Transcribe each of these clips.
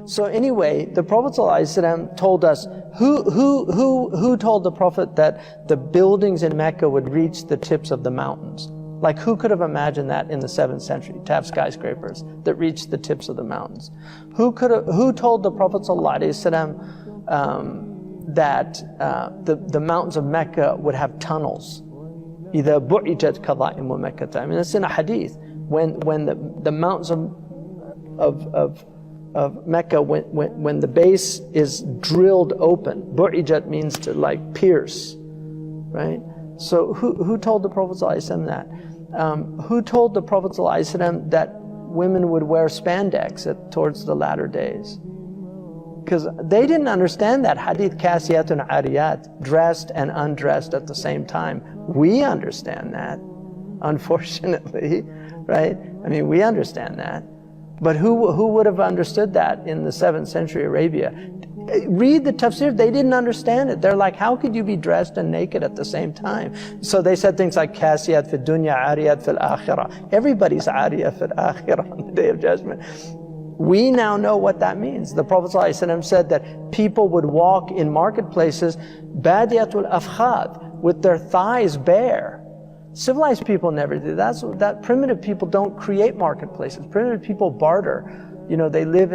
So anyway, the Prophet ﷺ told us, who told the Prophet that the buildings in Mecca would reach the tips of the mountains? Like, who could have imagined that in the 7th century, to have skyscrapers that reached the tips of the mountains? Who told the Prophet ﷺ that the mountains of Mecca would have tunnels? إِذَا بُعِجَتْ كَظَائِمُ مَكَّةَ. I mean, it's in a hadith. When the mountains of Mecca, when the base is drilled open, bu'ijat means to like pierce, right? So who told the Prophet ﷺ that? Who told the Prophet ﷺ that women would wear spandex towards the latter days? Because they didn't understand that hadith, kasiyatun ariyat, dressed and undressed at the same time. We understand that, unfortunately, right? I mean, we understand that. But who would have understood that in the 7th century Arabia? Read the tafsir, they didn't understand it. They're like, how could you be dressed and naked at the same time? So they said things like, kasiyat fi dunya, ariyat fil akhirah. Everybody's ariyat fil akhirah on the Day of Judgment. We now know what that means. The Prophet ﷺ said that people would walk in marketplaces, badiyatul afkhad, with their thighs bare. Civilized people never do that. Primitive people don't create marketplaces. Primitive people barter. You know, they live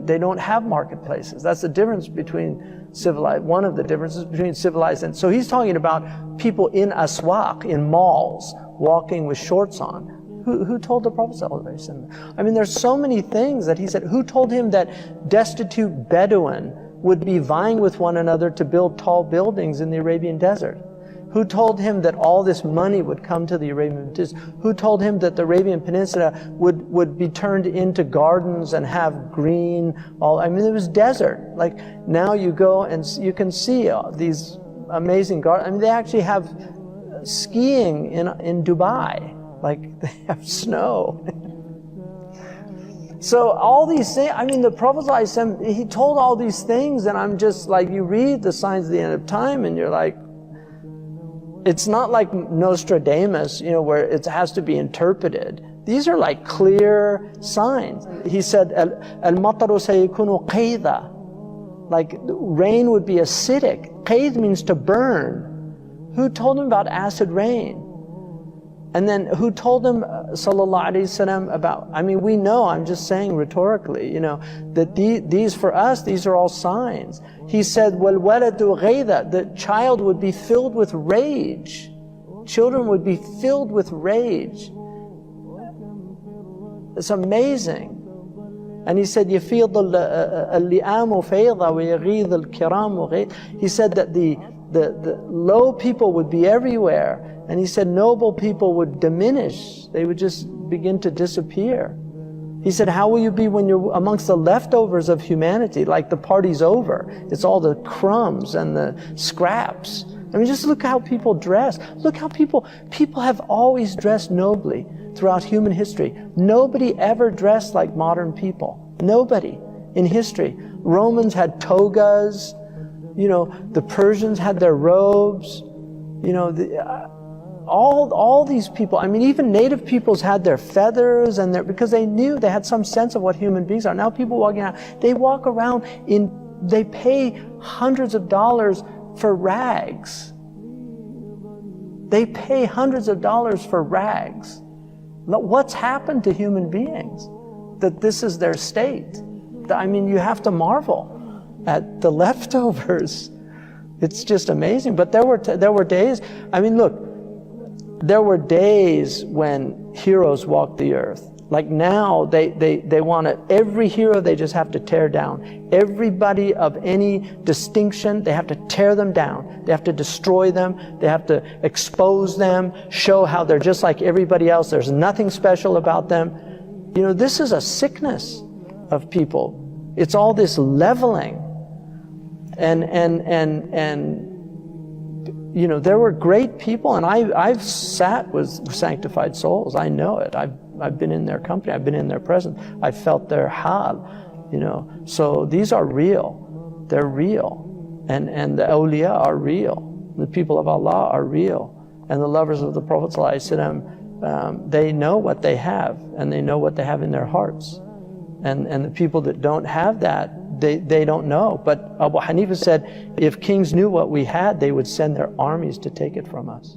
they don't have marketplaces. That's the difference between civilized, one of the differences between civilized and, so he's talking about people in aswaq, in malls, walking with shorts on. Who told the Prophet ﷺ? I mean, there's so many things that he said. Who told him that destitute Bedouin would be vying with one another to build tall buildings in the Arabian desert? Who told him that all this money would come to the Arabian Peninsula? Who told him that the Arabian Peninsula would be turned into gardens and have green, I mean, it was desert. Like, now you go and you can see these amazing gardens. I mean, they actually have skiing in Dubai. Like, they have snow. So all these things, I mean, the Prophet ﷺ, he told all these things, and I'm just like, you read the signs of the end of time and you're like, it's not like Nostradamus, you know, where it has to be interpreted. These are like clear signs. He said, al-mataru sayakunu qayda. Like, rain would be acidic. Qayd means to burn. Who told him about acid rain? And then who told him, sallallahu alayhi wasallam, about, I mean, we know, I'm just saying rhetorically, you know, that these for us, these are all signs. He said, وَالْوَلَدُ غَيْذَ, the child would be filled with rage. Children would be filled with rage. It's amazing. And he said, يَفِيضُ اللِّئَامُ فَيْضَ وَيَغِيظُ الْكِرَامُ غَيْظ. He said that the low people would be everywhere. And he said noble people would diminish. They would just begin to disappear. He said, how will you be when you're amongst the leftovers of humanity? Like, the party's over. It's all the crumbs and the scraps. I mean, just look how people dress. Look how people have always dressed nobly throughout human history. Nobody ever dressed like modern people. Nobody in history. Romans had togas. You know, the Persians had their robes. You know, all these people, I mean, even native peoples had their feathers and because they knew, they had some sense of what human beings are. Now people walking out, they walk around they pay hundreds of dollars for rags. They pay hundreds of dollars for rags. What's happened to human beings that this is their state? I mean, you have to marvel at the leftovers. It's just amazing. But there were days, I mean, look, there were days when heroes walked the earth. Like, now they want to, every hero they just have to tear down. Everybody of any distinction, they have to tear them down. They have to destroy them. They have to expose them, show how they're just like everybody else. There's nothing special about them. You know, this is a sickness of people. It's all this leveling. And you know, there were great people, and I've sat with sanctified souls. I know it. I've been in their company. I've been in their presence. I've felt their hal, you know. So these are real. They're real. And the awliya are real. The people of Allah are real. And the lovers of the Prophet ﷺ, they know what they have, and they know what they have in their hearts. And the people that don't have that, they don't know. But Abu Hanifa said, if kings knew what we had, they would send their armies to take it from us.